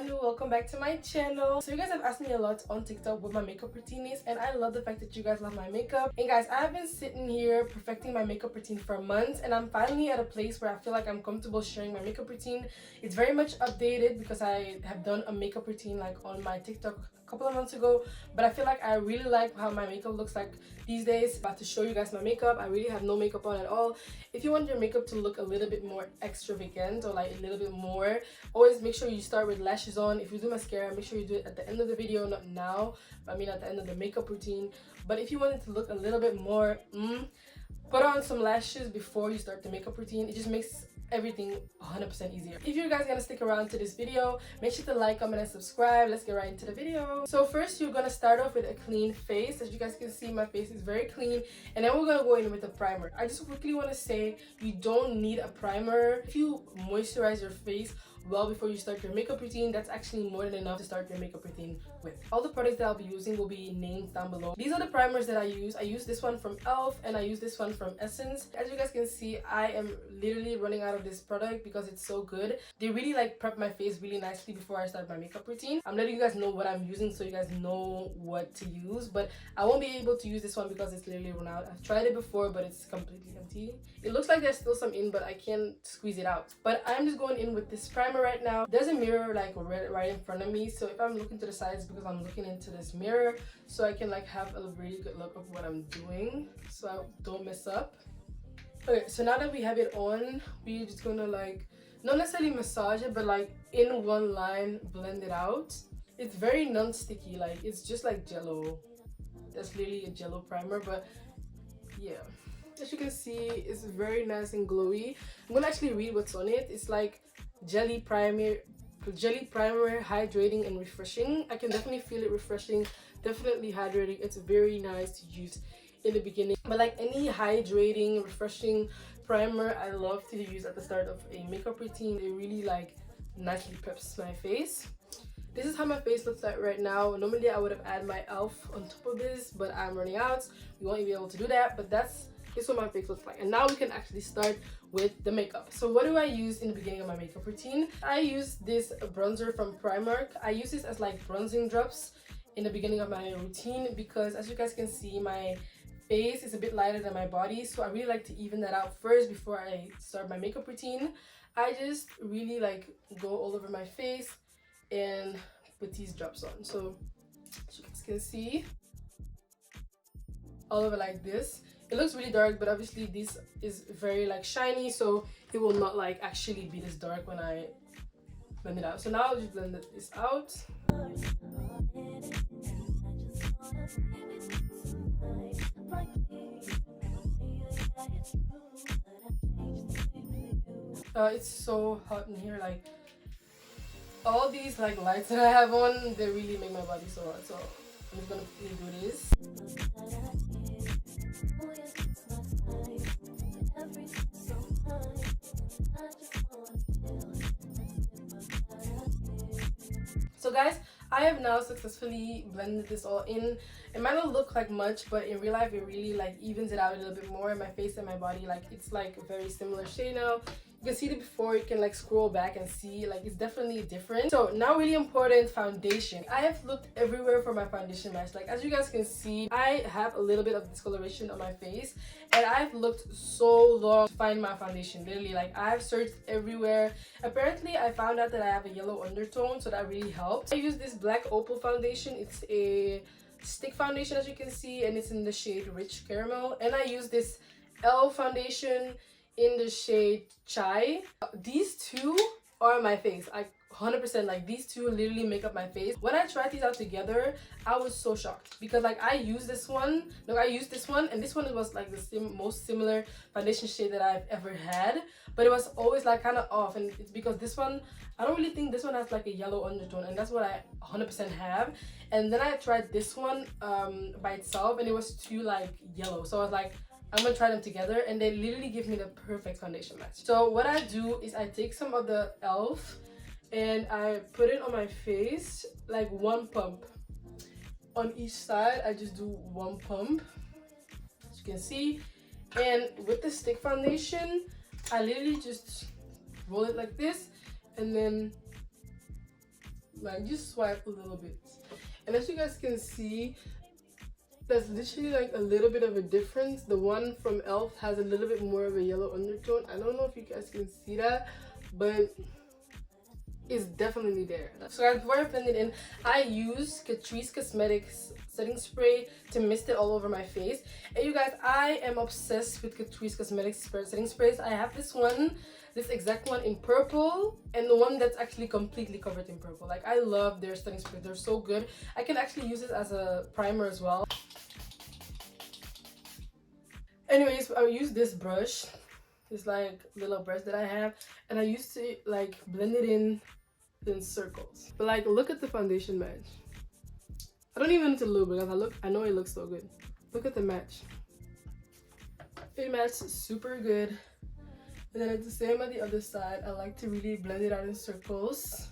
new, welcome back to my channel. So you guys have asked me a lot on TikTok what my makeup routine is, and I love the fact that you guys love my makeup. And guys, I've been sitting here perfecting my makeup routine for months, and I'm finally at a place where I feel like I'm comfortable sharing my makeup routine. It's very much updated because I have done a makeup routine like on my TikTok a couple of months ago, but I feel like I really like how my makeup looks like these days. About to show you guys my makeup. I really have no makeup on at all. If you want your makeup to look a little bit more extravagant or like a little bit more, always make sure you start with lashes on. If you do mascara, make sure you do it at the end of the video, not now, I mean at the end of the makeup routine. But if you want it to look a little bit more put on some lashes before you start the makeup routine. It just makes everything 100% easier. If you guys gonna stick around to this video, make sure to like, comment, and subscribe. Let's get right into the video. So first, you're gonna start off with a clean face. As you guys can see, my face is very clean, and then we're gonna go in with a primer. I just quickly want to say you don't need a primer. If you moisturize your face well before you start your makeup routine, that's actually more than enough to start your makeup routine with. All the products that I'll be using will be named down below. These are the primers that I use. I use this one from e.l.f. and I use this one from Essence. As you guys can see, I am literally running out of this product because it's so good. They really like prep my face really nicely before I start my makeup routine. I'm letting you guys know what I'm using so you guys know what to use, but I won't be able to use this one because it's literally run out. I've tried it before, but it's completely empty. It looks like there's still some in, but I can't squeeze it out. But I'm just going in with this primer right now. There's a mirror like right in front of me, so if I'm looking to the sides, because I'm looking into this mirror, so I can like have a really good look of what I'm doing so I don't mess up. Okay, so now that we have it on, we're just gonna like not necessarily massage it, but like in one line blend it out. It's very non-sticky, like it's just like jello. That's literally a jello primer, but yeah, as you can see, it's very nice and glowy. I'm gonna actually read what's on it. It's like jelly primer, hydrating and refreshing. I can definitely feel it refreshing, definitely hydrating. It's very nice to use in the beginning, but like any hydrating, refreshing primer, I love to use at the start of a makeup routine. It really like nicely preps my face. This is how my face looks like right now. Normally I would have added my e.l.f. on top of this, but I'm running out. We won't be able to do that, but this is what my face looks like. And now we can actually start with the makeup. So what do I use in the beginning of my makeup routine? I use this bronzer from Primark. I use this as like bronzing drops in the beginning of my routine because, as you guys can see, my face is a bit lighter than my body, so I really like to even that out first before I start my makeup routine. I just really like go all over my face and put these drops on. So as you guys can see, all over like this. It looks really dark, but obviously this is very like shiny, so it will not like actually be this dark when I blend it out. So now I'll just blend this out. It's so hot in here. Like all these like lights that I have on, they really make my body so hot. So I'm just gonna quickly do this. So guys, I have now successfully blended this all in. It might not look like much, but in real life it really like evens it out a little bit more. My face and my body, like it's like a very similar shade now. You can see it before, you can like scroll back and see like it's definitely different. So now really important, foundation. I have looked everywhere for my foundation match. Like as you guys can see, I have a little bit of discoloration on my face, and I've looked so long to find my foundation. Literally, like I've searched everywhere. Apparently I found out that I have a yellow undertone, so that really helps. I use this black opal foundation. It's a stick foundation, as you can see, and it's in the shade Rich Caramel. And I use this e.l.f. foundation in the shade Chai. These two are my face. I 100% like these two literally make up my face. When I tried these out together, I was so shocked because like I used this one, and this one was like the most similar foundation shade that I've ever had, but it was always like kind of off, and it's because this one, I don't really think this one has like a yellow undertone, and that's what I 100% have. And then I tried this one by itself, and it was too like yellow, so I was like, I'm gonna try them together, and they literally give me the perfect foundation match. So what I do is I take some of the e.l.f. and I put it on my face, like one pump. On each side, I just do one pump, as you can see. And with the stick foundation, I literally just roll it like this, and then Like, just swipe a little bit. And as you guys can see, there's literally like a little bit of a difference. The one from e.l.f. has a little bit more of a yellow undertone. I don't know if you guys can see that, but it's definitely there. So guys, before I blend it in, I use Catrice Cosmetics setting spray to mist it all over my face. And you guys, I am obsessed with Catrice Cosmetics setting sprays. I have this one, this exact one in purple, and the one that's actually completely covered in purple. Like, I love their setting sprays. They're so good. I can actually use it as a primer as well. Anyways, I use this brush, this like little brush that I have, and I used to like blend it in circles. But like, look at the foundation match. I don't even need to look because I know it looks so good. Look at the match. It matches super good. And then it's the same on the other side. I like to really blend it out in circles.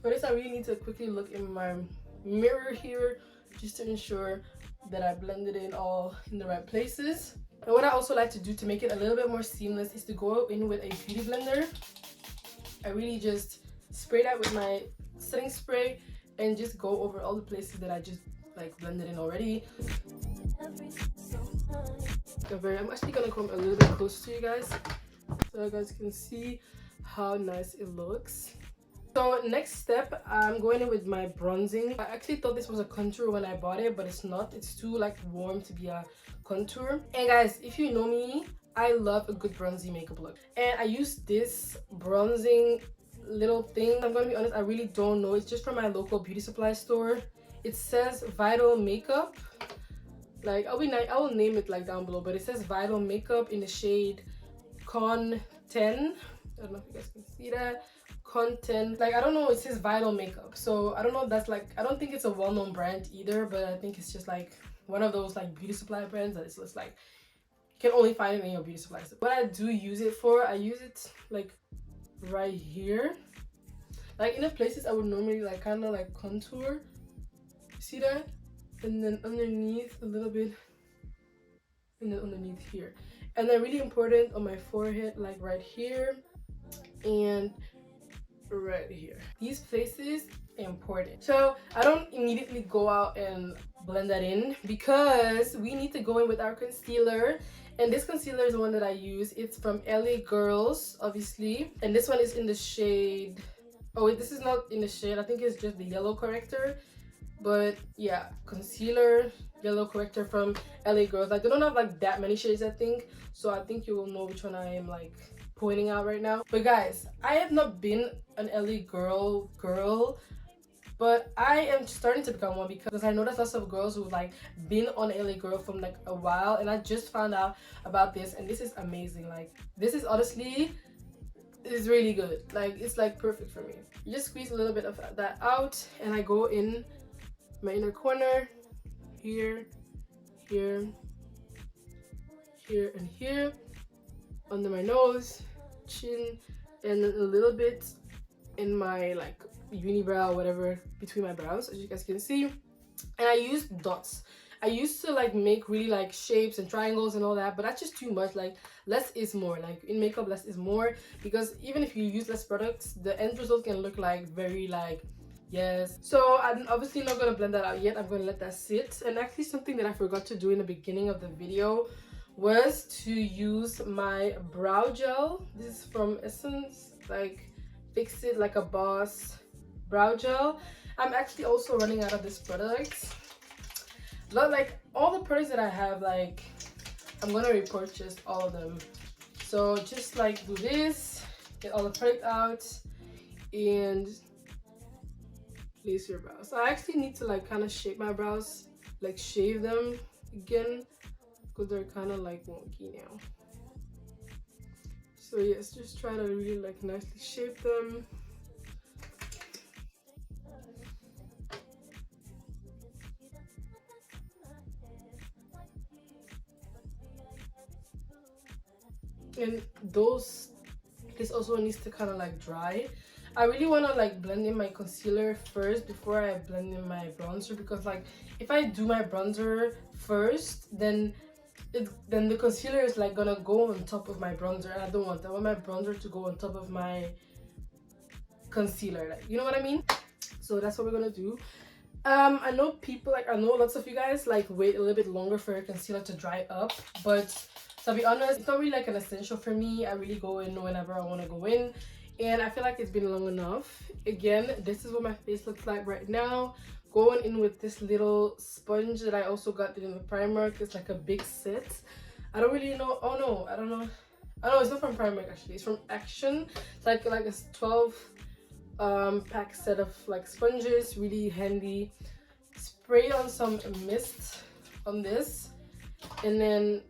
For this, I really need to quickly look in my mirror here just to ensure that I blended it all in the right places. And what I also like to do to make it a little bit more seamless is to go in with a beauty blender. I really just spray that with my setting spray and just go over all the places that I just like blended in already. I'm actually gonna come a little bit closer to you guys so you guys can see how nice it looks. So next step, I'm going in with my bronzing. I actually thought this was a contour when I bought it, but it's not. It's too like warm to be a contour. And guys, if you know me, I love a good bronzy makeup look. And I use this bronzing little thing. I'm gonna be honest, I really don't know. It's just from my local beauty supply store. It says Vital Makeup. Like, I will name it like down below, but it says Vital Makeup in the shade Con 10. I don't know if you guys can see that. Content, like, I don't know, it says Vital Makeup, so I don't know if that's like, I don't think it's a well-known brand either, but I think it's just like one of those like beauty supply brands that it's just like you can only find it in your beauty supply store. What I do use it for, I use it like right here, like in the places I would normally like kind of like contour, see that, and then underneath a little bit, and then underneath here, and then really important on my forehead, like right here and right here. These places important. So I don't immediately go out and blend that in because we need to go in with our concealer, and this concealer is the one that I use. It's from LA Girls, obviously, and this one is in the shade, oh wait, this is not in the shade, I think it's just the yellow corrector. But yeah, concealer, yellow corrector from LA Girls. Like, they don't have like that many shades, I think, so I think you will know which one I am like pointing out right now. But guys, I have not been an LA girl, but I am starting to become one because I know there's lots of girls who've like been on LA Girl from like a while, and I just found out about this, and this is amazing. Like, this is honestly, it's really good. Like, it's like perfect for me. You just squeeze a little bit of that out, and I go in my inner corner, here, here, here, and here, under my nose, chin, and then a little bit in my like unibrow, whatever, between my brows, as you guys can see. And I use dots. I used to like make really like shapes and triangles and all that, but that's just too much. Like, less is more. Like, in makeup, less is more, because even if you use less products, the end result can look like very like, yes. So I'm obviously not going to blend that out yet. I'm going to let that sit. And actually, something that I forgot to do in the beginning of the video was to use my brow gel. This is from Essence, like Fix It Like a Boss brow gel. I'm actually also running out of this product. Not like all the products that I have, like I'm gonna repurchase all of them. So just like do this, get all the product out, and place your brows. So I actually need to like kind of shape my brows, like shave them again, because they're kind of like wonky now. So yes, just try to really like nicely shape them. And this also needs to kind of like dry. I really want to like blend in my concealer first before I blend in my bronzer, because like if I do my bronzer first, then the concealer is like gonna go on top of my bronzer, and I don't want that. I want my bronzer to go on top of my concealer, like, you know what I mean? So that's what we're gonna do. I know people, like, I know lots of you guys like wait a little bit longer for your concealer to dry up, but to be honest, it's not really like an essential for me. I really go in whenever I want to go in, and I feel like it's been long enough. Again, this is what my face looks like right now. Going in with this little sponge that I also got in the Primark. It's like a big set. I don't really know. Oh no, I don't know. Oh no, it's not from Primark actually. It's from Action. It's like a 12 pack set of like sponges. Really handy. Spray on some mist on this, and then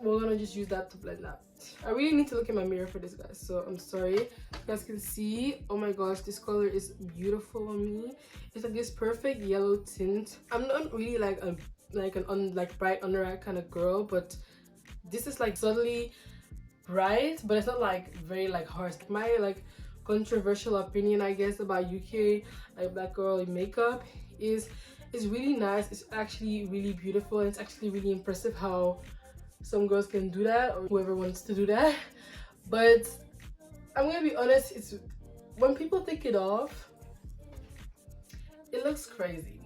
we're gonna just use that to blend out. I really need to look in my mirror for this, guys, so I'm sorry. You guys can see, oh my gosh, this color is beautiful on me. It's like this perfect yellow tint. I'm not really like an bright under eye kind of girl, but this is like subtly bright, but it's not like very like harsh. My like controversial opinion, I guess, about UK like black girl makeup is it's really nice. It's actually really beautiful, and it's actually really impressive how some girls can do that, or whoever wants to do that. But I'm gonna be honest, it's when people take it off, it looks crazy.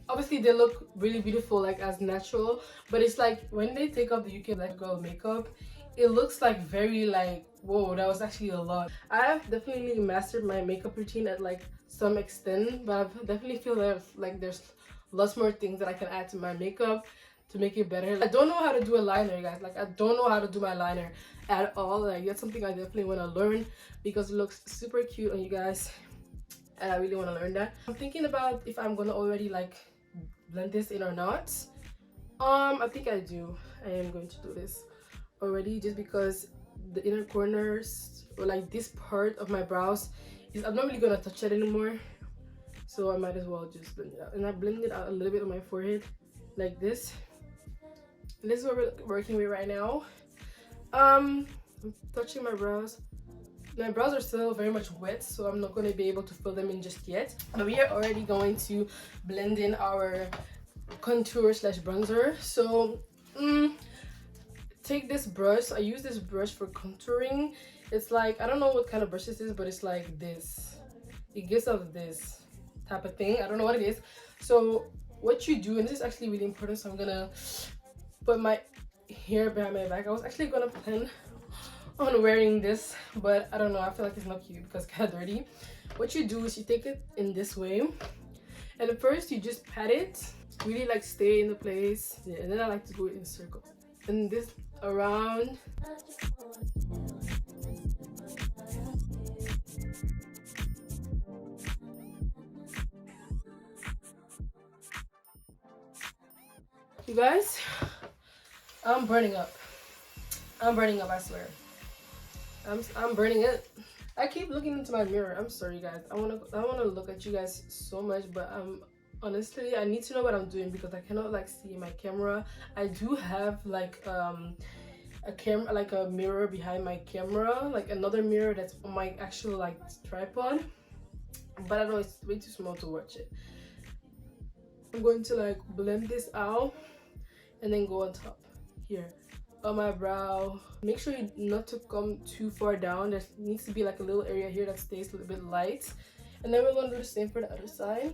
Obviously they look really beautiful like as natural, but it's like when they take off the UK black girl makeup, it looks like very like, whoa, that was actually a lot. I've definitely mastered my makeup routine at like some extent, but I definitely feel that like there's lots more things that I can add to my makeup to make it better. I don't know how to do a liner, guys. Like, I don't know how to do my liner at all. Like, that's something I definitely want to learn because it looks super cute on you guys, and I really want to learn that. I'm thinking about if I'm gonna already like blend this in or not. I think I do. I am going to do this already, just because the inner corners, or like this part of my brows, is I'm not really gonna touch it anymore, so I might as well just blend it out. And I blend it out a little bit on my forehead like this. And this is what we're working with right now. I'm touching my brows. My brows are still very much wet, so I'm not going to be able to fill them in just yet. But we are already going to blend in our contour slash bronzer. So take this brush. I use this brush for contouring. It's like, I don't know what kind of brush this is, but it's like this. It gives off this type of thing. I don't know what it is. So what you do, and this is actually really important, so I'm gonna put my hair behind my back. I was actually gonna plan on wearing this, but I don't know, I feel like it's not cute because it's kind of dirty. What you do is you take it in this way, and at first you just pat it, really like stay in the place, yeah, and then I like to do it in a circle, and this around. You guys, I'm burning up. I'm burning up, I swear. I'm burning it. I keep looking into my mirror. I'm sorry, guys. I wanna look at you guys so much, but honestly, I need to know what I'm doing because I cannot like see my camera. I do have like a camera, like a mirror behind my camera, like another mirror that's on my actual like tripod, but I know it's way too small to watch it. I'm going to like blend this out and then go on top here on my brow. Make sure you not to come too far down. There needs to be like a little area here that stays a little bit light, and then we're going to do the same for the other side.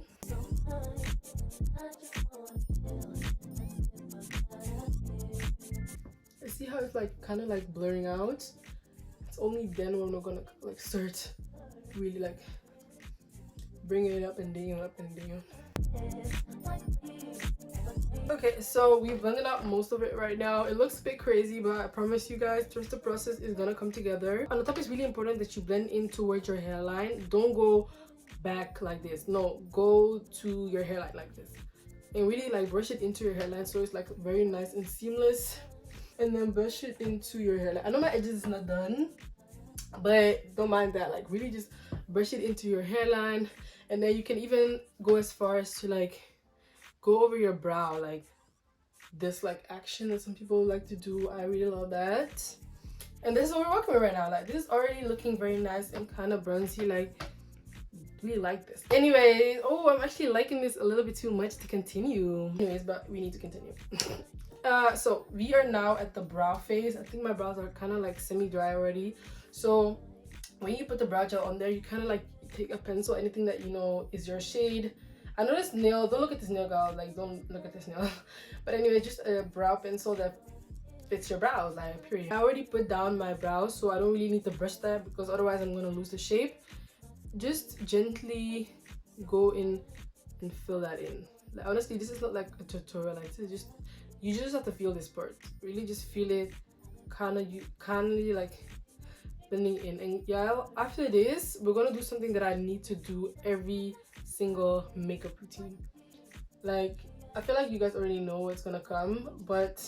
I see how it's like kind of like blurring out. It's only then when we're gonna like start really like bringing it up and digging up and digging. Okay, so we've blended out most of it right now. It looks a bit crazy, but I promise you guys, trust the process, is gonna come together. On the top, it's really important that you blend in towards your hairline. Don't go back like this. No, go to your hairline like this, and really like brush it into your hairline so it's like very nice and seamless. And then brush it into your hairline. I know my edges is not done, but don't mind that. Like really just brush it into your hairline, and then you can even go as far as to like go over your brow, like this like action that some people like to do. I really love that. And this is what we're working with right now. Like this is already looking very nice and kind of bronzy. Like we like this. Anyway, oh, I'm actually liking this a little bit too much to continue. Anyways, but we need to continue. So we are now at the brow phase. I think my brows are kind of like semi-dry already. So when you put the brow gel on there, you kind of like take a pencil, anything that you know is your shade. I know this nail, don't look at this nail, girl, like don't look at this nail. But anyway, just a brow pencil that fits your brows, like period. I already put down my brows, so I don't really need to brush that because otherwise I'm gonna lose the shape. Just gently go in and fill that in. Like, honestly, this is not like a tutorial, like this is just, you just have to feel this part. Really just feel it kindly like blending in. And yeah, after this we're gonna do something that I need to do every single makeup routine. Like, I feel like you guys already know what's gonna come, but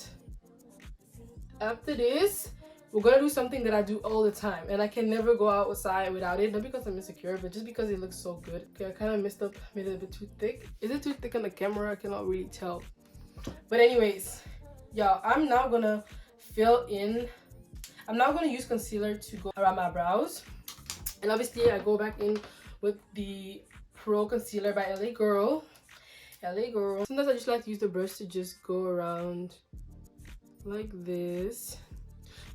after this we're gonna do something that I do all the time and I can never go outside without it. Not because I'm insecure, but just because it looks so good. Okay, I kind of messed up, made it a bit too thick. Is it too thick on the camera? I cannot really tell. But anyways, y'all, I'm now gonna fill in. I'm now gonna use concealer to go around my brows, and obviously I go back in with the Pro Concealer by LA Girl. Sometimes I just like to use the brush to just go around like this.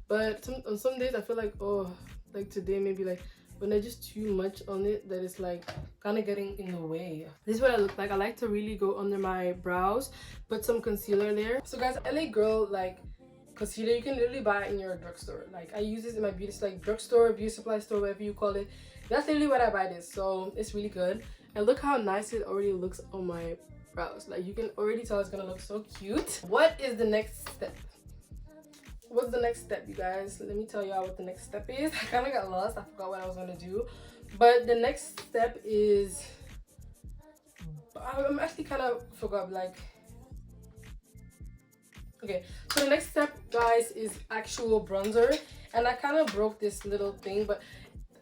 But on some days I feel like, oh, like today maybe like when there's just too much on it that it's like kind of getting in the way. This is what I look like. I like to really go under my brows, put some concealer there. So guys, LA Girl like concealer, you can literally buy it in your drugstore. Like, I use this in my beauty, like drugstore, beauty supply store, whatever you call it. That's literally what I buy this, so it's really good. And look how nice it already looks on my brows. Like, you can already tell it's gonna look so cute. What is the next step? What's the next step, you guys? Let me tell y'all what the next step is. I kind of got lost. I forgot what I was gonna do. But the next step is, I'm actually kind of forgot, like, okay, so the next step, guys, is actual bronzer. And I kind of broke this little thing, but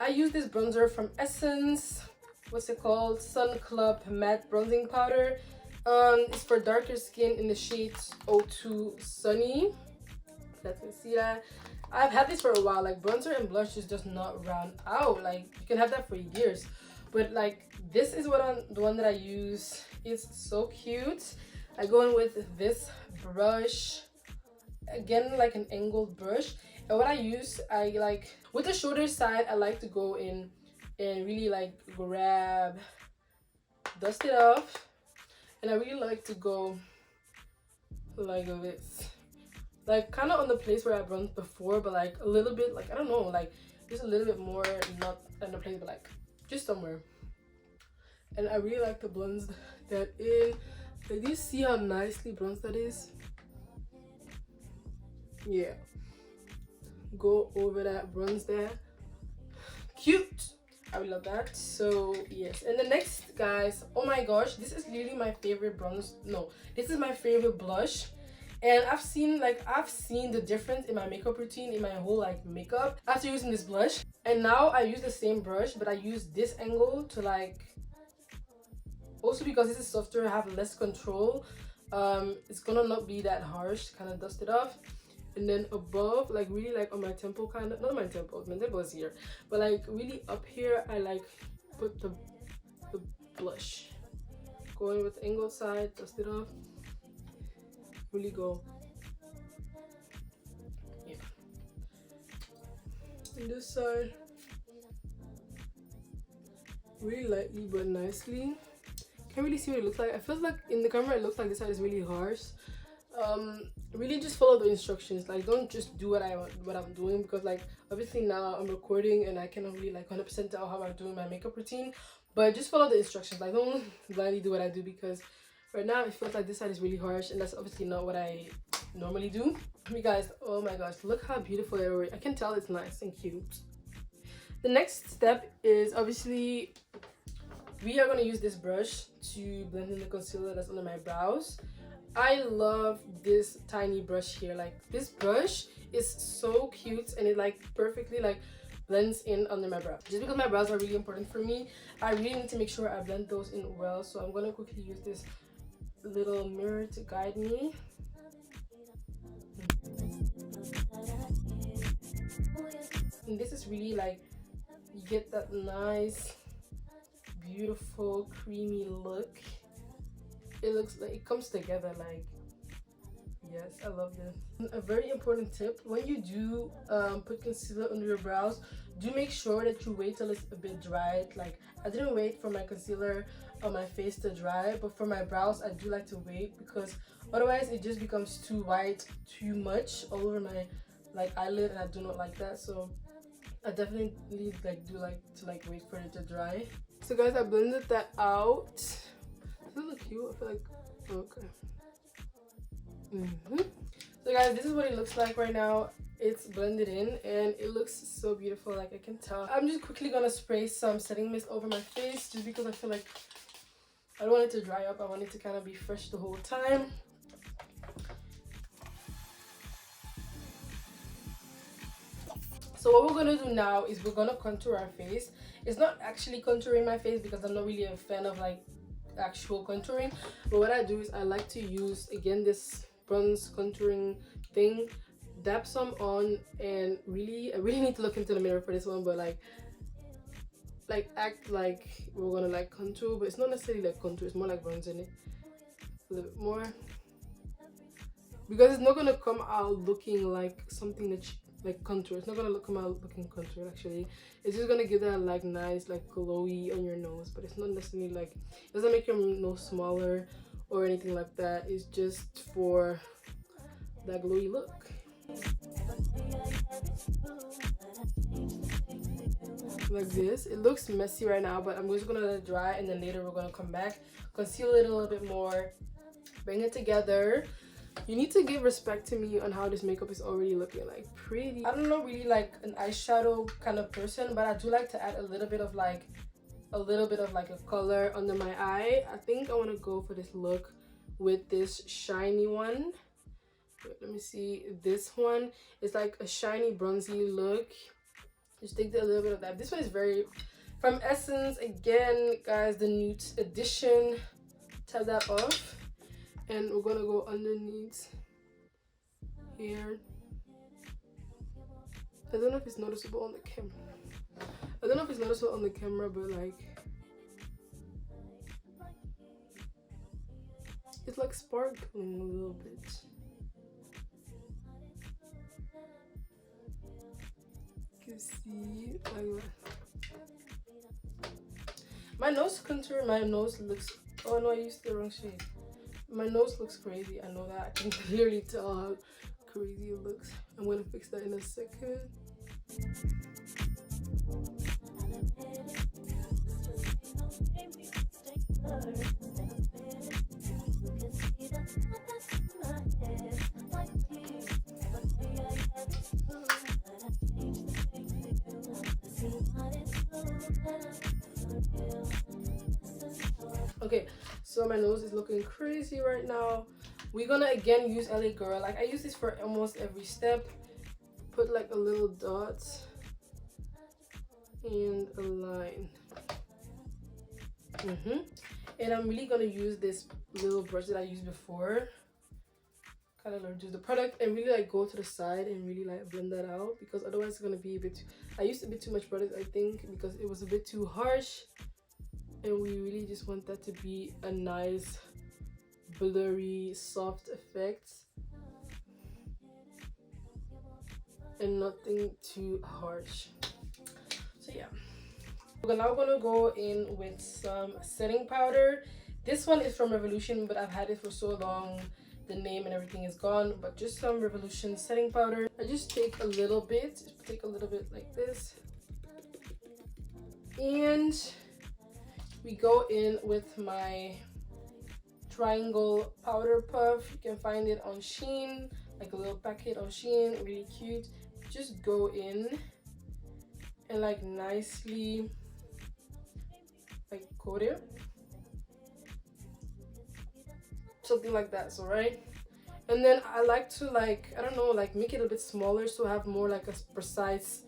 I use this bronzer from Essence, what's it called, Sun Club Matte Bronzing Powder. It's for darker skin in the shade 02 Sunny. You guys can see that. I've had this for a while. Like, bronzer and blush just does not run out. Like, you can have that for years, but like, this is the one that I use. It's so cute. I go in with this brush, again like an angled brush, and what I use, I like with the shorter side, I like to go in and really like grab, dust it off, and I really like to go like this, like kind of on the place where I bronzed before, but like a little bit, like I don't know, like just a little bit more, not on the place, but like just somewhere. And I really like to blend that in. Like, do you see how nicely bronzed that is? Yeah. Go over that, bronze there. Cute. I love that. So yes. And the next, guys, oh my gosh, this is literally my favorite bronze. No, this is my favorite blush. And I've seen the difference in my makeup routine, in my whole like makeup after using this blush. And now I use the same brush, but I use this angle to like, also because this is softer, I have less control. It's gonna not be that harsh, kind of dust it off. And then above, like really like on my temple, kind of, not my temple is here, but like really up here, I like put the blush. Going with the angled side, dust it off. Really go. Yeah. And this side, really lightly but nicely. Can't really see what it looks like. I feel like in the camera it looks like this side is really harsh. Really just follow the instructions. Like, don't just do what I'm doing, because like obviously now I'm recording and I cannot really like 100% tell how I'm doing my makeup routine, but just follow the instructions. Like, don't blindly do what I do, because right now it feels like this side is really harsh, and that's obviously not what I normally do. You guys, oh my gosh, look how beautiful it is. I can tell it's nice and cute. The next step is obviously we are going to use this brush to blend in the concealer that's under my brows. I love this tiny brush here. Like, this brush is so cute, and it like perfectly like blends in under my brow. Just because my brows are really important for me, I really need to make sure I blend those in well. So I'm going to quickly use this little mirror to guide me. And this is really like, you get that nice, beautiful, creamy look. It looks like it comes together like Yes, I love this. A very important tip: when you do put concealer under your brows, do make sure that you wait till it's a bit dry. Like, I didn't wait for my concealer on my face to dry, but for my brows I do like to wait, because otherwise it just becomes too white, too much all over my like eyelid, and I do not like that. So I definitely like do like to like wait for it to dry. So guys, I blended that out. Does it look cute? I feel like okay. So guys, this is what it looks like right now. It's blended in and it looks so beautiful, like I can tell. I'm just quickly gonna spray some setting mist over my face, just because I feel like I don't want it to dry up. I want it to kind of be fresh the whole time. So what we're gonna do now is we're gonna contour our face. It's not actually contouring my face, because I'm not really a fan of like actual contouring, but what I do is I like to use again this bronze contouring thing, dab some on, and I really need to look into the mirror for this one, but like act like we're gonna like contour, but it's not necessarily like contour, it's more like bronzing it a little bit more, because it's not gonna come out looking like something that like contour. It's not gonna come out looking contour. Actually, it's just gonna give that like nice like glowy on your nose, but it's not necessarily like, it doesn't make your nose smaller or anything like that. It's just for that glowy look. Like this. It looks messy right now, but I'm just gonna let it dry, and then later we're gonna come back, conceal it a little bit more, bring it together. You need to give respect to me on how this makeup is already looking like pretty. I'm not really like an eyeshadow kind of person, but I do like to add a little bit of like a color under my eye. I think I want to go for this look with this shiny one. Wait, let me see. This one is like a shiny bronzy look. Just take a little bit of that. This one is very from Essence again, guys, the nude edition. Tap that off. And we're gonna go underneath here. I don't know if it's noticeable on the camera. But like it's like sparkling a little bit. You can see my nose contour. My nose looks, oh no, I used the wrong shade. My nose looks crazy. I know that. I can clearly tell how crazy it looks. I'm gonna fix that in a second. Okay, so my nose is looking crazy right now. We're gonna again use LA Girl. Like I use this for almost every step. Put like a little dot and a line. And I'm really gonna use this little brush that I used before, kind of reduce the product, and really like go to the side and really like blend that out, because otherwise it's gonna be a bit too, I used a bit too much product, I think, because it was a bit too harsh, and we really just want that to be a nice blurry soft effect and nothing too harsh. So yeah, we're now gonna go in with some setting powder. This one is from Revolution, but I've had it for so long the name and everything is gone. But just some Revolution setting powder. I just take a little bit like this, and we go in with my triangle powder puff. You can find it on Shein, like a little packet on Shein, really cute. Just go in and like nicely like coat it, something like that. So right, and then I like to like, I don't know, like make it a bit smaller so I have more like a precise,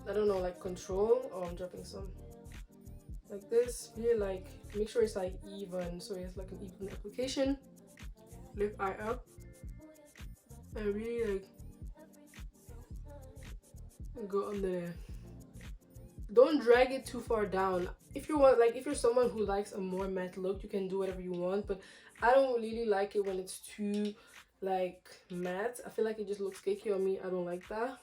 I don't know, like control. Oh, I'm dropping some. Like this, really like make sure it's like even, so it's like an even application. Lift eye up and really like go under there. Don't drag it too far down. If you want, like if you're someone who likes a more matte look, you can do whatever you want, but I don't really like it when it's too like matte. I feel like it just looks cakey on me. I don't like that.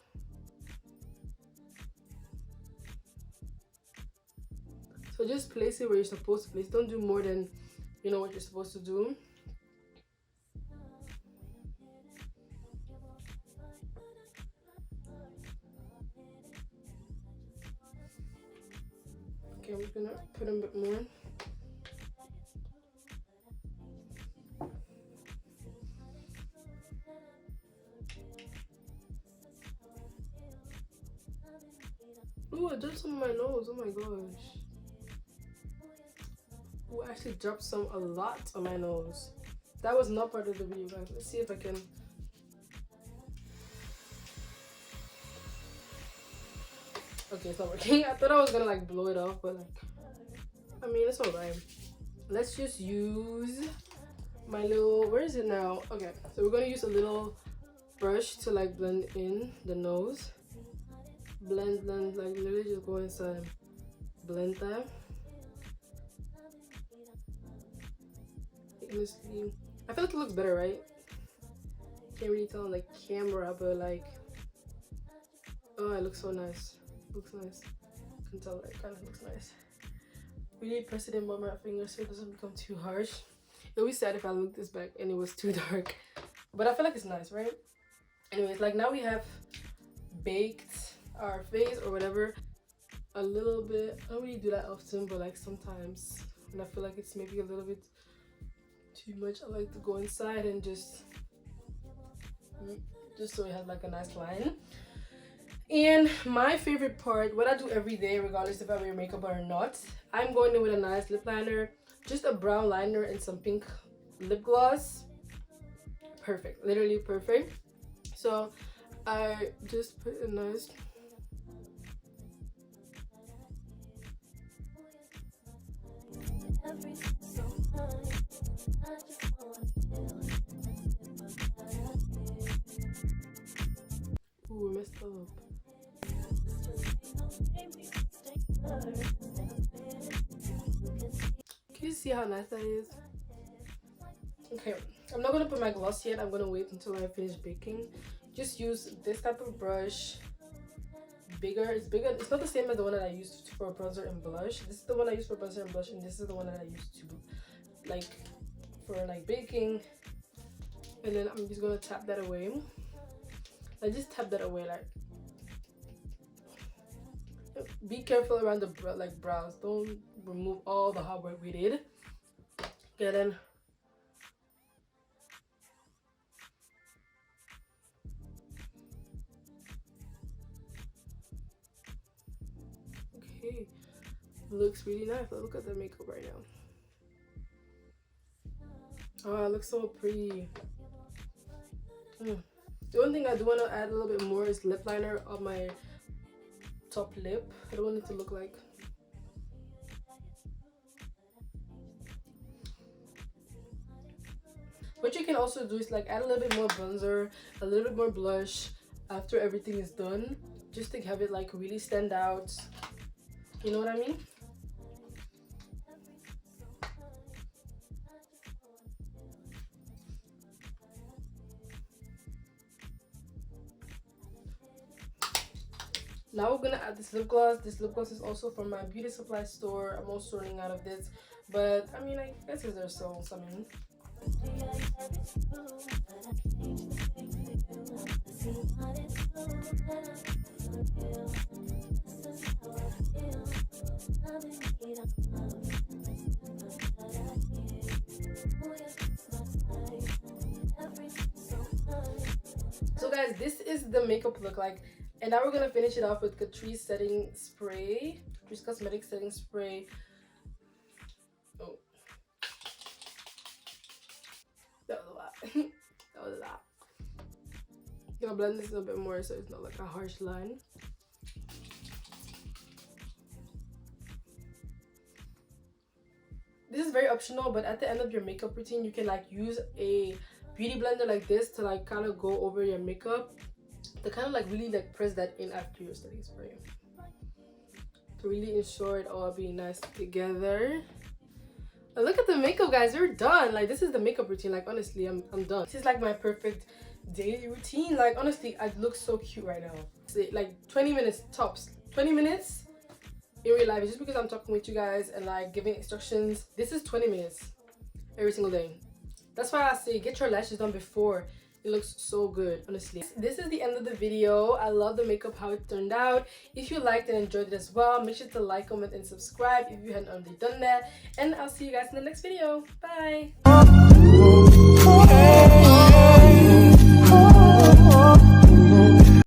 So just place it where you're supposed to place. Don't do more than you know what you're supposed to do. Okay, I'm just gonna put a bit more. Ooh, I dropped some on my nose. Oh my gosh. Ooh, I actually dropped some a lot on my nose. That was not part of the video, guys. Let's see if I can. Okay, it's not working. I thought I was gonna like blow it off, but like, I mean, it's alright. Let's just use my little, where is it now? Okay, so we're gonna use a little brush to like blend in the nose. Blend, like literally just go inside and blend that. Honestly, I feel like it looks better, right? Can't really tell on the camera, but like, oh, it looks so nice. Looks nice. I can tell it kind of looks nice. Really press it in by my fingers so it doesn't become too harsh. It would be sad if I looked this back and it was too dark, but I feel like it's nice, right? Anyways, like now we have baked our face or whatever a little bit. I don't really do that often, but like sometimes when I feel like it's maybe a little bit too much, I like to go inside and just so it has like a nice line. And my favorite part, what I do every day regardless if I wear makeup or not, I'm going in with a nice lip liner, just a brown liner and some pink lip gloss. Perfect, literally perfect. So I just put a nice ooh, I messed up. Can you see how nice that is? Okay, I'm not gonna put my gloss yet. I'm gonna wait until I finish baking. Just use this type of brush. Bigger, it's bigger. It's not the same as the one that I used for bronzer and blush. This is the one I use for bronzer and blush, and this is the one that I used to like for like baking. And then I'm just gonna tap that away. I just tap that away, like. Be careful around the like brows. Don't remove all the hard work we did. Okay, then. Okay, looks really nice. Look at the makeup right now. Oh, it looks so pretty. The only thing I do want to add a little bit more is lip liner on my top lip. I don't want it to look like what you can also do is like add a little bit more bronzer, a little bit more blush after everything is done, just to have it like really stand out. You know what I mean? Now we're gonna add this lip gloss. This lip gloss is also from my beauty supply store. I'm also running out of this, but I mean, I guess there's still some in. So guys, this is the makeup look like. And now we're gonna finish it off with Catrice setting spray. Catrice Cosmetics setting spray. Oh, that was a lot. That was a lot. I'm gonna blend this a little bit more so it's not like a harsh line. This is very optional, but at the end of your makeup routine, you can like use a beauty blender like this to like kind of go over your makeup, to kind of like really like press that in after your setting spray, to really ensure it all being nice together. And look at the makeup, guys. We're done. Like, this is the makeup routine. Like, honestly, I'm done. This is like my perfect daily routine. Like, honestly, I look so cute right now. It's like 20 minutes tops. 20 minutes in real life. Just because I'm talking with you guys and like giving instructions. This is 20 minutes every single day. That's why I say get your lashes done before. It looks so good, honestly. This is the end of the video. I love the makeup, how it turned out. If you liked and enjoyed it as well, make sure to like, comment, and subscribe if you hadn't already done that. And I'll see you guys in the next video. Bye!